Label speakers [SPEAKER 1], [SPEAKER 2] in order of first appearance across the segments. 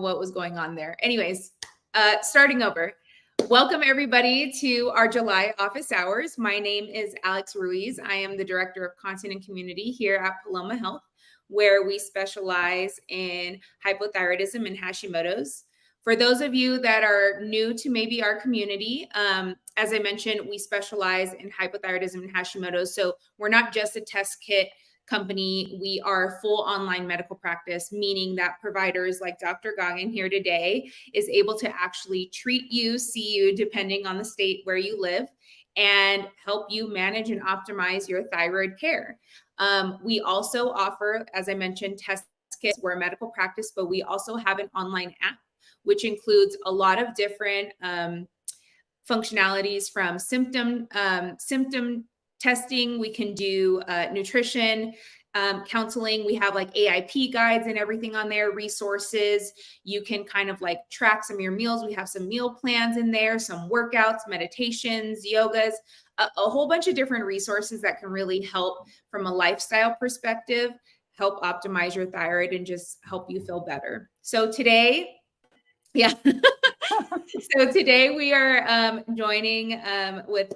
[SPEAKER 1] what was going on there. Anyways, starting over. Welcome everybody to our July office hours. My name is Alex Ruiz. I am the Director of Content and Community here at Paloma Health, where we specialize in hypothyroidism and Hashimoto's. For those of you that are new to maybe our community, as I mentioned, we specialize in hypothyroidism and Hashimoto's. So we're not just a test kit company. We are a full online medical practice, meaning that providers like Dr. Goggin here today is able to actually treat you, see you, depending on the state where you live, and help you manage and optimize your thyroid care. We also offer, as I mentioned, test kits. We're a medical practice, but we also have an online app, which includes a lot of different functionalities from symptom testing. We can do nutrition, counseling. We have like AIP guides and everything on there, resources. You can kind of like track some of your meals. We have some meal plans in there, some workouts, meditations, yogas, a whole bunch of different resources that can really help from a lifestyle perspective, help optimize your thyroid and just help you feel better. So today, so today we are joining with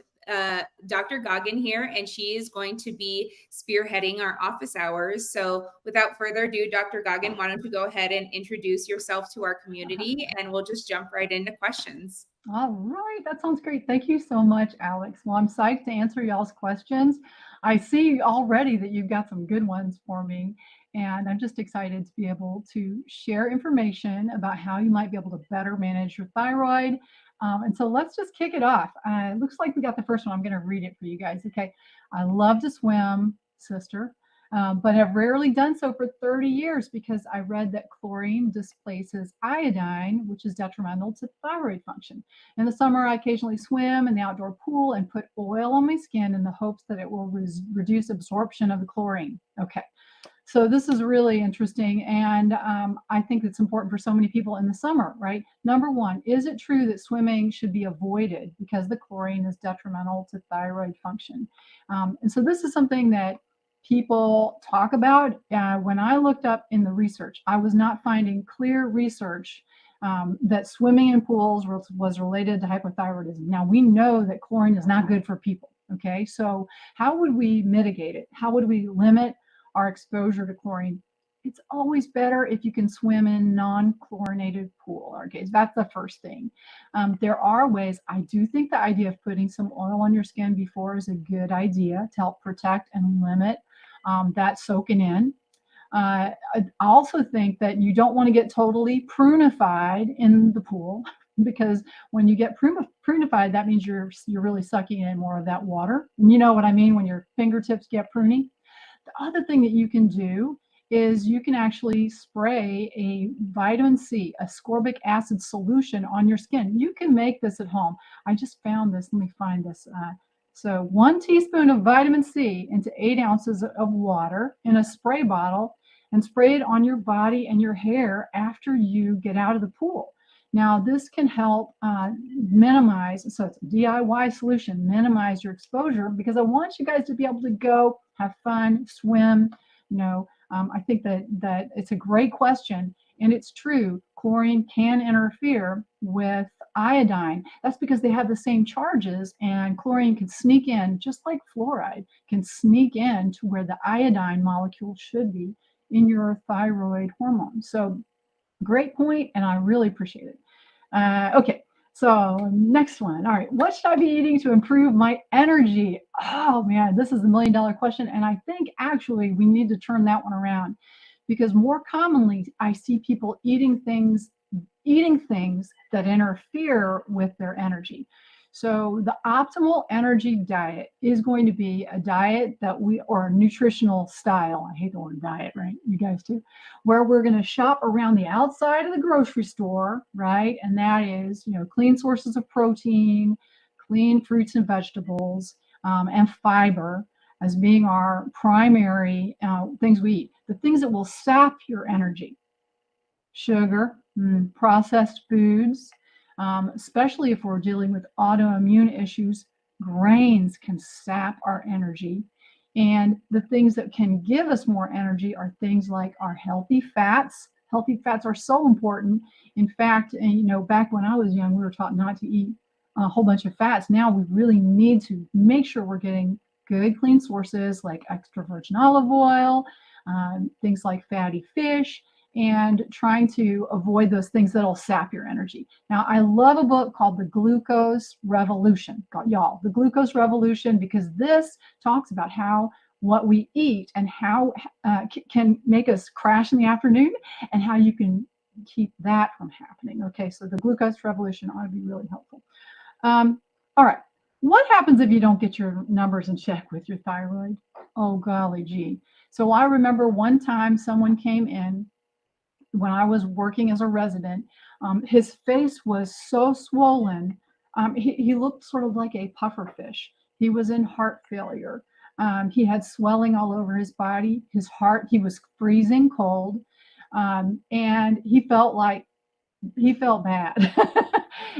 [SPEAKER 1] Dr. Goggin here, and she is going to be spearheading our office hours. So without further ado, Dr. Goggin, why don't you go ahead and introduce yourself to our community, and we'll just jump right into questions.
[SPEAKER 2] All right, that sounds great. Thank you so much, Alex. Well, I'm psyched to answer y'all's questions. I see already that you've got some good ones for me, and I'm just excited to be able to share information about how you might be able to better manage your thyroid. And so let's just kick it off. It looks like we got the first one. I'm going to read it for you guys. Okay. I love to swim, sister, but have rarely done so for 30 years because I read that chlorine displaces iodine, which is detrimental to thyroid function. In the summer, I occasionally swim in the outdoor pool and put oil on my skin in the hopes that it will reduce absorption of the chlorine. Okay. So this is really interesting, and I think it's important for so many people in the summer, right? Number one, is it true that swimming should be avoided because the chlorine is detrimental to thyroid function? And so this is something that people talk about. When I looked up in the research, I was not finding clear research that swimming in pools was related to hypothyroidism. Now, we know that chlorine is not good for people, okay? So how would we mitigate it? How would we limit our exposure to chlorine? It's always better if you can swim in non-chlorinated pool. Okay, so that's the first thing. There are ways. I do think the idea of putting some oil on your skin before is a good idea to help protect and limit that soaking in. I also think that you don't want to get totally prunified in the pool, because when you get prunified, that means you're really sucking in more of that water. And you know what I mean when your fingertips get pruny. The other thing that you can do is you can actually spray a vitamin C, ascorbic acid solution on your skin. You can make this at home. I just found this. Let me find this. So 1 teaspoon of vitamin C into 8 ounces of water in a spray bottle, and spray it on your body and your hair after you get out of the pool. Now, this can help minimize, so it's a DIY solution, minimize your exposure, because I want you guys to be able to go have fun, swim. I think that it's a great question, and it's true. Chlorine can interfere with iodine. That's because they have the same charges, and chlorine can sneak in, just like fluoride can sneak in to where the iodine molecule should be in your thyroid hormone. So great point, and I really appreciate it. Okay, so next one. All right, what should I be eating to improve my energy? Oh man, this is the $1 million question, and I think actually we need to turn that one around, because more commonly I see people eating things that interfere with their energy. So the optimal energy diet is going to be a diet or a nutritional style. I hate the word diet, right? You guys too. Where we're going to shop around the outside of the grocery store, right? And that is, clean sources of protein, clean fruits and vegetables, and fiber as being our primary things we eat. The things that will sap your energy: sugar, processed foods, especially if we're dealing with autoimmune issues. Grains can sap our energy. And the things that can give us more energy are things like our healthy fats, Healthy fats are so important. In fact, and back when I was young, we were taught not to eat a whole bunch of fats. Now we really need to make sure we're getting good, clean sources like extra virgin olive oil, things like fatty fish, and trying to avoid those things that'll sap your energy. Now, I love a book called The Glucose Revolution. Y'all, The Glucose Revolution, because this talks about how what we eat and how can make us crash in the afternoon, and how you can keep that from happening. Okay, so The Glucose Revolution ought to be really helpful. All right. What happens if you don't get your numbers in check with your thyroid? Oh, golly gee. So I remember one time someone came in when I was working as a resident. His face was so swollen. He looked sort of like a puffer fish. He was in heart failure. He had swelling all over his body. His heart, he was freezing cold. And he felt bad.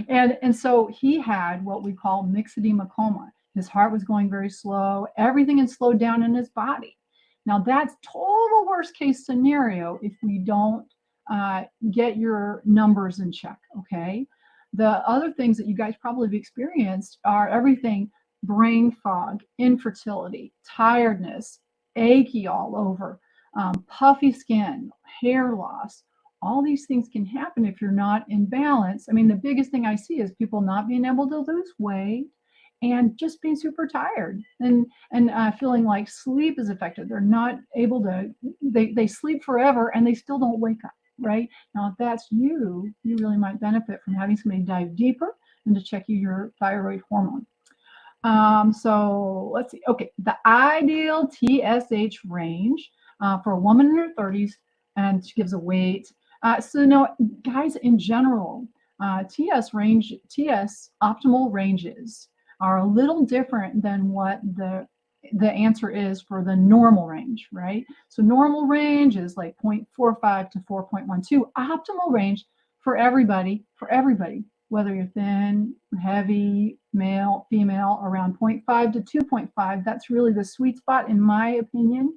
[SPEAKER 2] and so he had what we call myxedema coma. His heart was going very slow. Everything had slowed down in his body. Now that's total worst case scenario if we don't get your numbers in check. Okay. The other things that you guys probably have experienced are everything: brain fog, infertility, tiredness, achy all over, puffy skin, hair loss. All these things can happen if you're not in balance. I mean, the biggest thing I see is people not being able to lose weight and just being super tired, and feeling like sleep is affected. They're not able to, they sleep forever and they still don't wake up, right? Now, if that's you, you really might benefit from having somebody dive deeper into checking your thyroid hormone. So let's see. Okay, the ideal TSH range for a woman in her 30s, and she gives a weight. So no, guys, in general, TS optimal ranges are a little different than what the answer is for the normal range, right? So normal range is like 0.45 to 4.12. Optimal range for everybody, whether you're thin, heavy, male, female, around 0.5 to 2.5. That's really the sweet spot, in my opinion,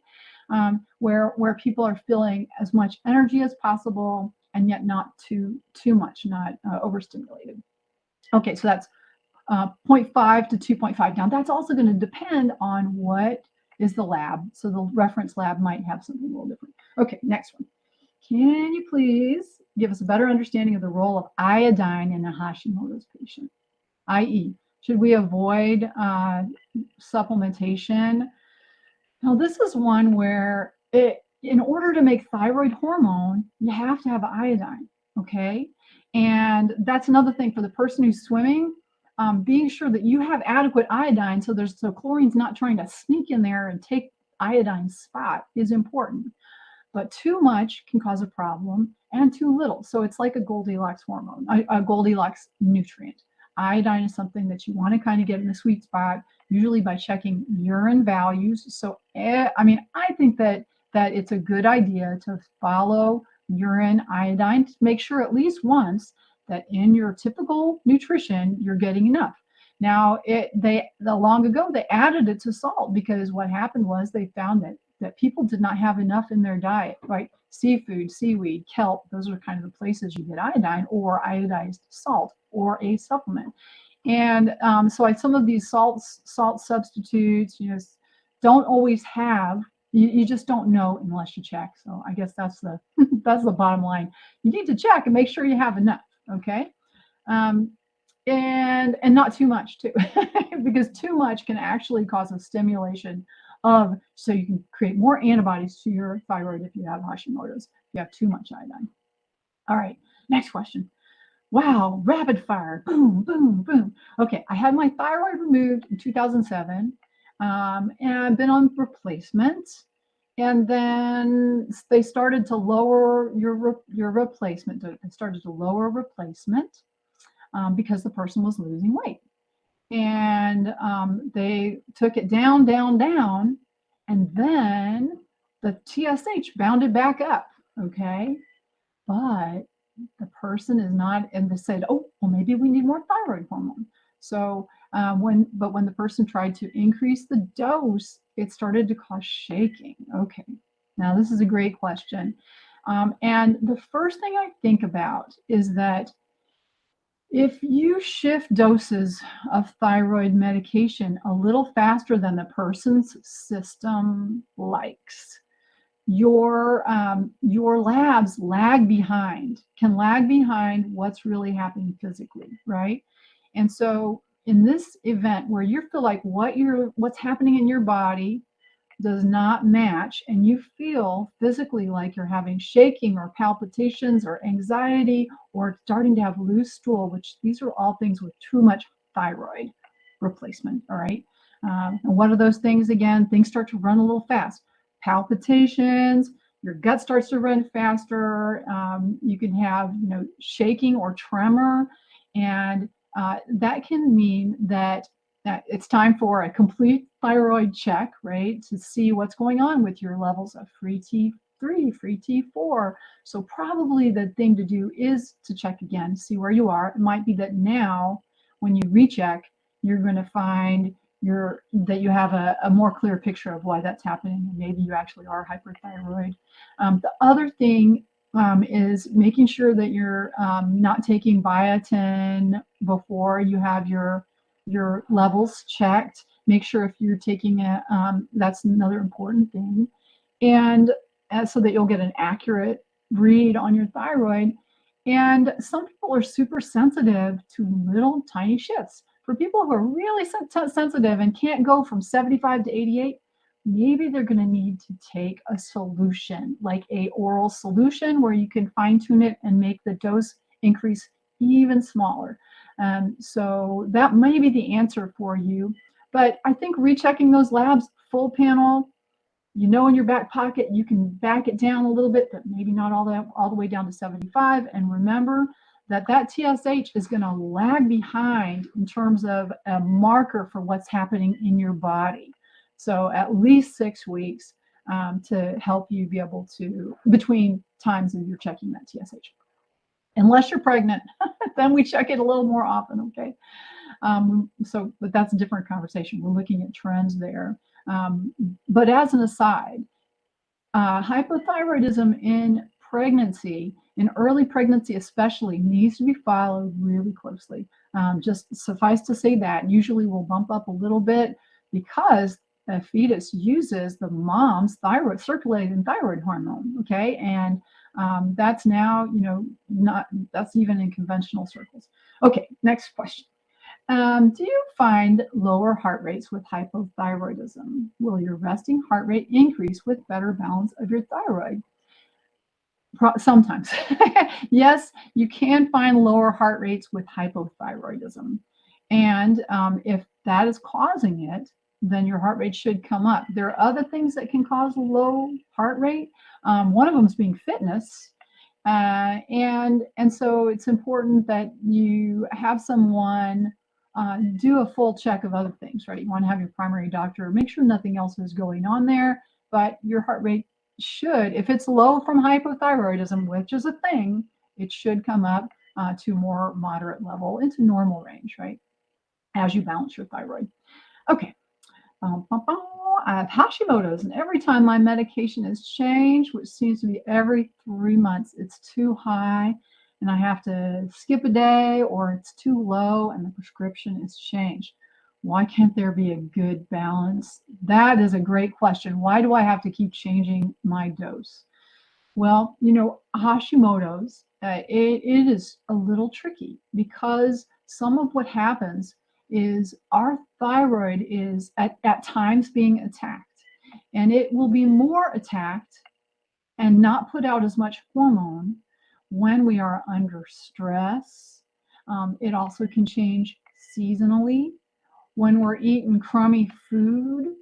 [SPEAKER 2] where people are feeling as much energy as possible and yet not too much, not overstimulated. Okay, so that's 0.5 to 2.5. Now that's also going to depend on what is the lab. So the reference lab might have something a little different. Okay, next one. Can you please give us a better understanding of the role of iodine in a Hashimoto's patient? I.e., should we avoid supplementation? Now, this is one where in order to make thyroid hormone, you have to have iodine, okay? And that's another thing for the person who's swimming, being sure that you have adequate iodine so chlorine's not trying to sneak in there and take iodine's spot is important. But too much can cause a problem, and too little. So it's like a Goldilocks hormone, a Goldilocks nutrient. Iodine is something that you want to kind of get in the sweet spot, usually by checking urine values. So, I think that it's a good idea to follow urine iodine to make sure at least once that in your typical nutrition, you're getting enough. Now, long ago, they added it to salt because what happened was they found that people did not have enough in their diet, right? Seafood, seaweed, kelp, those are kind of the places you get iodine, or iodized salt, or a supplement. And so some of these salt substitutes, don't always have, you just don't know unless you check. So I guess that's the that's the bottom line. You need to check and make sure you have enough, okay? And not too much too, because too much can actually cause a stimulation so you can create more antibodies to your thyroid if you have Hashimoto's, if you have too much iodine. All right, next question. Wow, rapid fire, boom, boom, boom. Okay, I had my thyroid removed in 2007, and I've been on replacement. And then they started to lower your replacement. They started to lower replacement because the person was losing weight. And they took it down, and then the TSH bounded back up, okay? But the person is not, and they said, oh, well, maybe we need more thyroid hormone. So when the person tried to increase the dose, it started to cause shaking. Okay, now this is a great question. And the first thing I think about is that if you shift doses of thyroid medication a little faster than the person's system likes, your labs can lag behind what's really happening physically, right? And so in this event where you feel like what's happening in your body does not match and you feel physically like you're having shaking or palpitations or anxiety or starting to have loose stool, which these are all things with too much thyroid replacement, all right? And what are those things again? Things start to run a little fast. Palpitations, your gut starts to run faster. You can have, shaking or tremor, and that can mean that it's time for a complete thyroid check, right? To see what's going on with your levels of free T3, free T4. So probably the thing to do is to check again, see where you are. It might be that now when you recheck, you're going to find that you have a more clear picture of why that's happening, and maybe you actually are hyperthyroid. The other thing is making sure that you're not taking biotin before you have your levels checked. Make sure if you're taking it, that's another important thing. And so that you'll get an accurate read on your thyroid. And some people are super sensitive to little tiny shifts. For people who are really sensitive and can't go from 75 to 88, maybe they're going to need to take a solution, like a oral solution where you can fine tune it and make the dose increase even smaller. So that may be the answer for you. But I think rechecking those labs, full panel, in your back pocket, you can back it down a little bit, but maybe not all the way down to 75. And remember that TSH is going to lag behind in terms of a marker for what's happening in your body. So at least 6 weeks to help you be able to, between times that you're checking that TSH. Unless you're pregnant, then we check it a little more often, okay? But that's a different conversation. We're looking at trends there. But as an aside, hypothyroidism in pregnancy, in early pregnancy especially, needs to be followed really closely. Just suffice to say that usually we'll bump up a little bit because the fetus uses the mom's circulating thyroid hormone, okay? And that's now, that's even in conventional circles. Okay, next question. Do you find lower heart rates with hypothyroidism? Will your resting heart rate increase with better balance of your thyroid? Sometimes. Yes, you can find lower heart rates with hypothyroidism. And if that is causing it, then your heart rate should come up. There are other things that can cause low heart rate. One of them is being fitness. And so it's important that you have someone do a full check of other things, right? You want to have your primary doctor, make sure nothing else is going on there, but your heart rate should, if it's low from hypothyroidism, which is a thing, it should come up to more moderate level into normal range, right? As you balance your thyroid. Okay. I have Hashimoto's, and every time my medication is changed, which seems to be every 3 months, it's too high and I have to skip a day, or it's too low and the prescription is changed. Why can't there be a good balance? That is a great question. Why do I have to keep changing my dose? Well, Hashimoto's, it is a little tricky because some of what happens is our thyroid is at times being attacked, and it will be more attacked and not put out as much hormone when we are under stress. It also can change seasonally when we're eating crummy food,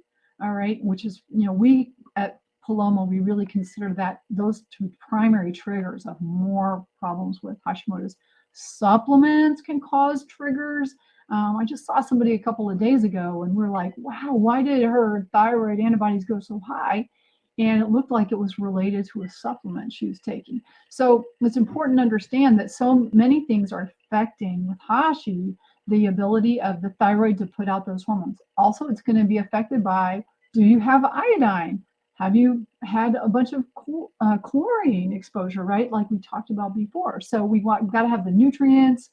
[SPEAKER 2] all right, which is, we at Paloma, we really consider that those two primary triggers of more problems with Hashimoto's. Supplements can cause triggers. I just saw somebody a couple of days ago and we're like, wow, why did her thyroid antibodies go so high? And it looked like it was related to a supplement she was taking. So it's important to understand that so many things are affecting with Hashi the ability of the thyroid to put out those hormones. Also, it's going to be affected by, do you have iodine? Have you had a bunch of chlorine exposure, right? Like we talked about before. So we've got to have the nutrients,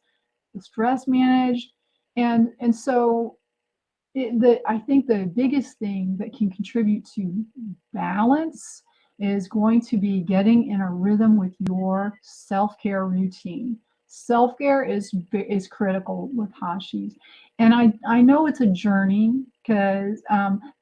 [SPEAKER 2] the stress managed, and so I think the biggest thing that can contribute to balance is going to be getting in a rhythm with your self-care routine. Self-care is critical with Hashis, and I know it's a journey because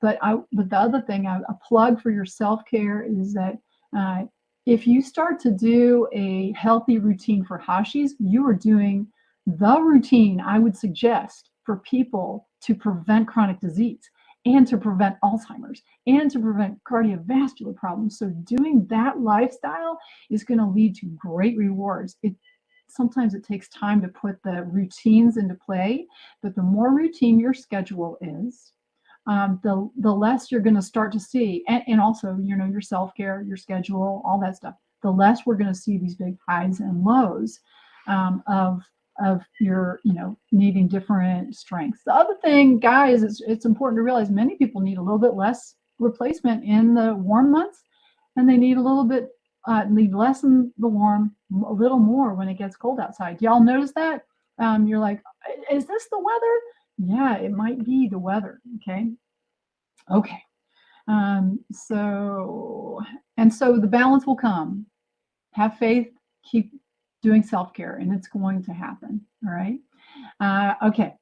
[SPEAKER 2] but the other thing, a plug for your self-care is that uh, if you start to do a healthy routine for Hashis, you are doing the routine I would suggest for people to prevent chronic disease and to prevent Alzheimer's and to prevent cardiovascular problems. So doing that lifestyle is going to lead to great rewards. Sometimes it takes time to put the routines into play, but the more routine your schedule is, the less you're going to start to see, and also, your self-care, your schedule, all that stuff, the less we're going to see these big highs and lows of your, needing different strengths. The other thing, guys, it's important to realize many people need a little bit less replacement in the warm months, and they need a little bit, need less in the warm, a little more when it gets cold outside. Y'all notice that? You're like, is this the weather? Yeah, it might be the weather. Okay. So the balance will come. Have faith, keep doing self-care, and it's going to happen. All right. Okay.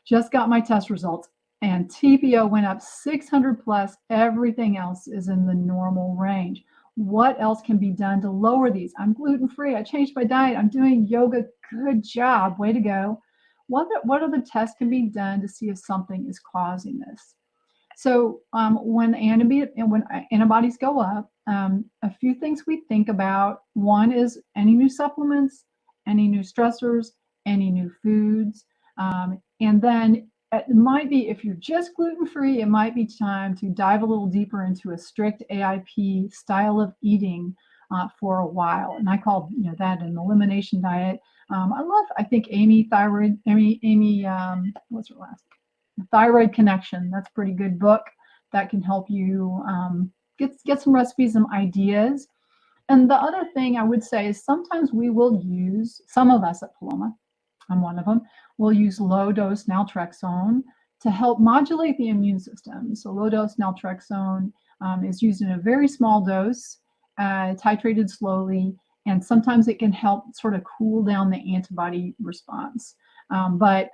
[SPEAKER 2] Just got my test results, and TPO went up 600 plus. Everything else is in the normal range. What else can be done to lower these? I'm gluten-free. I changed my diet. I'm doing yoga. Good job. Way to go. What other tests can be done to see if something is causing this? So when antibodies go up, a few things we think about. One is any new supplements, any new stressors, any new foods. And then it might be, if you're just gluten-free, it might be time to dive a little deeper into a strict AIP style of eating for a while. And I call that an elimination diet. I think Amy, what's her last? Thyroid Connection. That's a pretty good book that can help you get some recipes, some ideas. And the other thing I would say is sometimes we will use, some of us at Paloma, I'm one of them, will use low dose naltrexone to help modulate the immune system. So low dose naltrexone is used in a very small dose, titrated slowly, and sometimes it can help sort of cool down the antibody response. But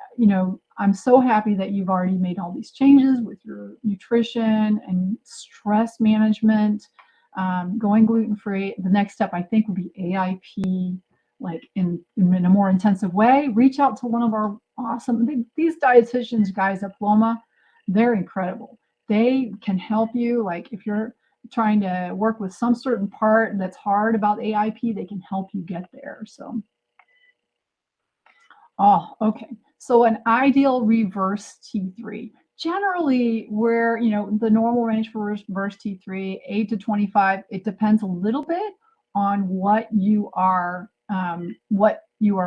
[SPEAKER 2] I'm so happy that you've already made all these changes with your nutrition and stress management, going gluten-free. The next step, I think, would be AIP, like in a more intensive way. Reach out to one of our awesome, these dietitians guys at Paloma, they're incredible. They can help you. Like if you're trying to work with some certain part that's hard about AIP, they can help you get there. So, okay. So an ideal reverse T3. Generally, where the normal range for reverse T3, 8 to 25. It depends a little bit on what you are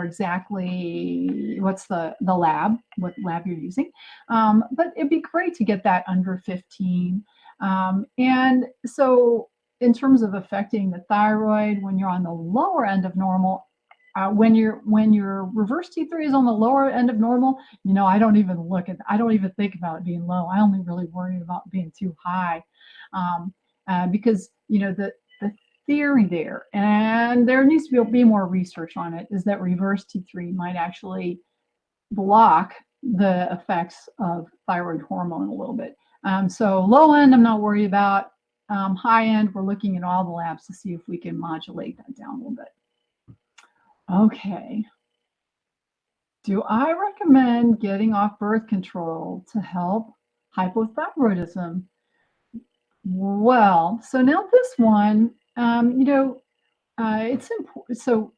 [SPEAKER 2] exactly, what's the lab, what lab you're using. But it'd be great to get that under 15. And so in terms of affecting the thyroid, when you're on the lower end of normal, when your reverse T3 is on the lower end of normal, I don't even think about it being low. I only really worry about being too high, because the theory there, and there needs to be more research on it, is that reverse T3 might actually block the effects of thyroid hormone a little bit. So low end, I'm not worried about. High end, we're looking at all the labs to see if we can modulate that down a little bit. Okay. Do I recommend getting off birth control to help hypothyroidism? Well, so now this one, it's important. So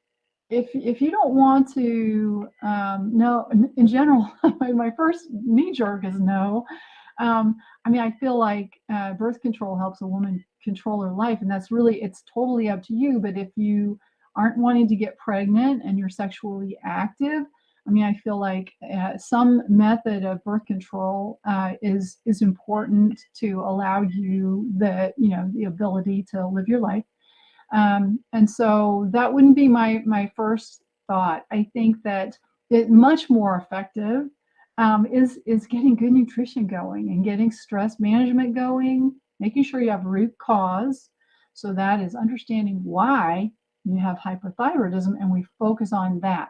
[SPEAKER 2] if you don't want to, no, in general, my first knee jerk is no. I feel like birth control helps a woman control her life, and it's totally up to you. But if you aren't wanting to get pregnant and you're sexually active, I mean, I feel like some method of birth control is important to allow you the ability to live your life. And so that wouldn't be my first thought. I think that it much more effective is getting good nutrition going and getting stress management going, making sure you have root cause. So that is understanding why you have hypothyroidism, and we focus on that.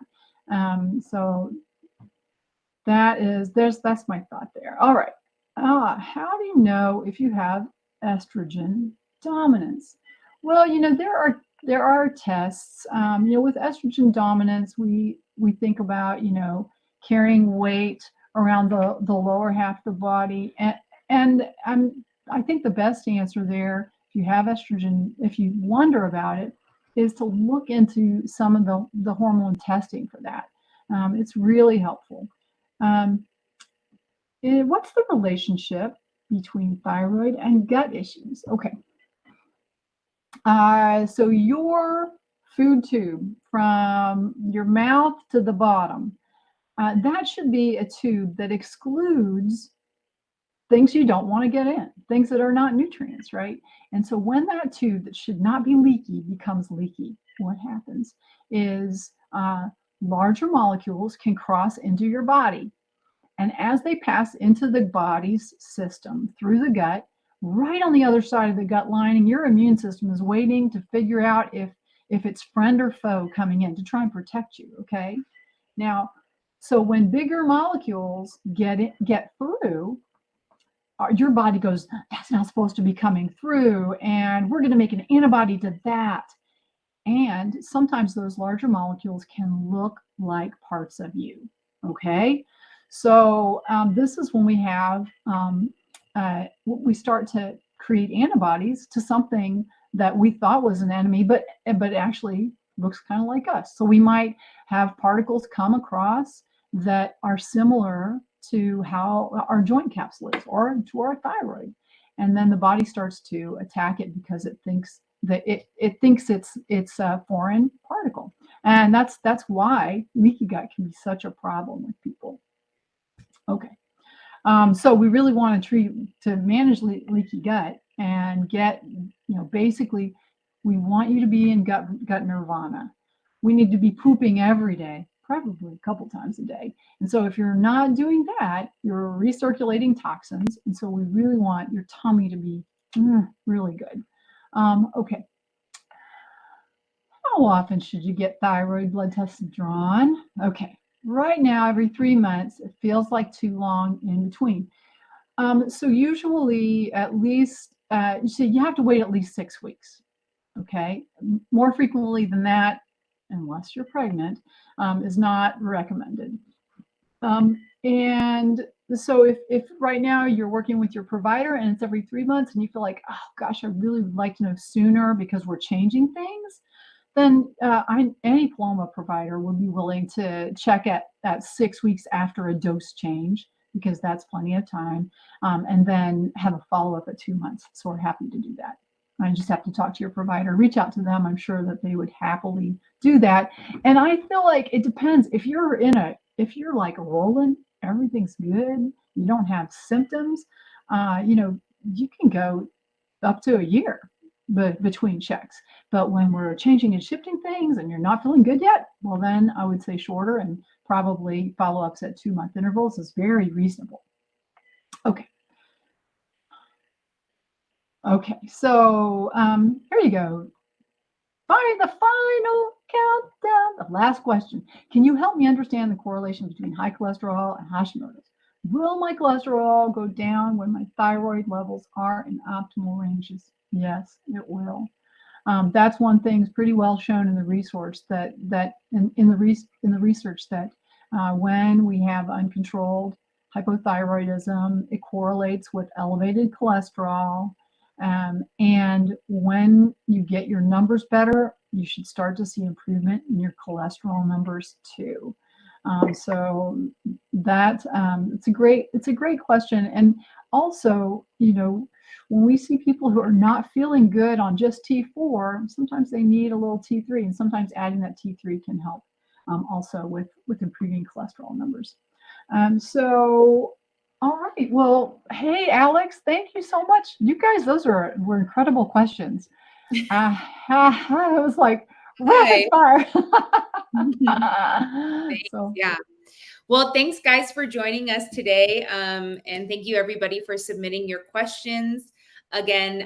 [SPEAKER 2] So that's my thought there. All right. How do you know if you have estrogen dominance? Well, there are tests. With estrogen dominance, we think about carrying weight around the lower half of the body, and I think the best answer there, if you have estrogen, if you wonder about it, is to look into some of the hormone testing for that. It's really helpful. Um, what's the relationship between thyroid and gut issues? Okay. So your food tube from your mouth to the bottom, that should be a tube that excludes things you don't want to get in, things that are not nutrients, right? And so when that tube that should not be leaky becomes leaky, what happens is larger molecules can cross into your body. And as they pass into the body's system through the gut, right on the other side of the gut lining, your immune system is waiting to figure out if it's friend or foe coming in to try and protect you. Okay. Now, so when bigger molecules get through, your body goes, that's not supposed to be coming through, and we're going to make an antibody to that. And sometimes those larger molecules can look like parts of you. Okay. So this is when we start to create antibodies to something that we thought was an enemy, but actually looks kind of like us. So we might have particles come across that are similar to how our joint capsule is, or to our thyroid, and then the body starts to attack it because it thinks that it thinks it's a foreign particle, and that's why leaky gut can be such a problem with people. Okay. So we really want to manage leaky gut and get, basically, we want you to be in gut nirvana. We need to be pooping every day, probably a couple times a day. And so if you're not doing that, you're recirculating toxins. And so we really want your tummy to be really good. Okay. How often should you get thyroid blood tests drawn? Okay. Right now, every 3 months, it feels like too long in between. So usually at least, so you have to wait at least 6 weeks. Okay. More frequently than that, unless you're pregnant, is not recommended. And so if right now you're working with your provider and it's every 3 months and you feel like, oh gosh, I really would like to know sooner because we're changing things, then any Paloma provider would be willing to check at 6 weeks after a dose change, because that's plenty of time, and then have a follow-up at 2 months. So we're happy to do that. I just have to talk to your provider, reach out to them. I'm sure that they would happily do that. And I feel like it depends. If you're like rolling, everything's good, you don't have symptoms, you can go up to a year between checks. But when we're changing and shifting things and you're not feeling good yet, well, then I would say shorter, and probably follow-ups at 2-month intervals is very reasonable. Okay. Okay, so here you go. The final countdown. The last question. Can you help me understand the correlation between high cholesterol and Hashimoto's? Will my cholesterol go down when my thyroid levels are in optimal ranges? Yes, it will. That's one thing that's pretty well shown in the research that when we have uncontrolled hypothyroidism, it correlates with elevated cholesterol. And when you get your numbers better, you should start to see improvement in your cholesterol numbers too. So that it's a great question. And also, when we see people who are not feeling good on just T4, sometimes they need a little T3, and sometimes adding that T3 can help. also with improving cholesterol numbers. So, all right. Well, hey, Alex, thank you so much. You guys, those were incredible questions. I was like rapid
[SPEAKER 1] Hi.
[SPEAKER 2] fire.
[SPEAKER 1] Thanks.
[SPEAKER 2] So,
[SPEAKER 1] Yeah. Well, thanks guys for joining us today. And thank you everybody for submitting your questions. Again,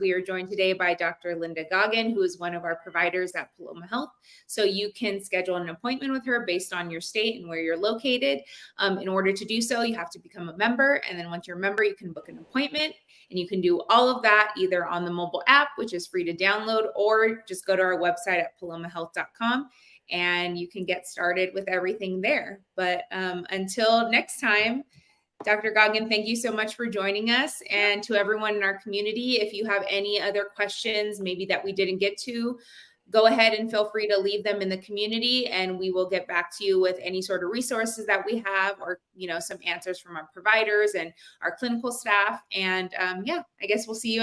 [SPEAKER 1] we are joined today by Dr. Linda Goggin, who is one of our providers at Paloma Health. So you can schedule an appointment with her based on your state and where you're located. In order to do so, you have to become a member. And then once you're a member, you can book an appointment. And you can do all of that either on the mobile app, which is free to download, or just go to our website at palomahealth.com. And you can get started with everything there. But until next time, Dr. Goggin, thank you so much for joining us. And to everyone in our community, if you have any other questions, maybe that we didn't get to, go ahead and feel free to leave them in the community, and we will get back to you with any sort of resources that we have, or some answers from our providers and our clinical staff. And I guess we'll see you in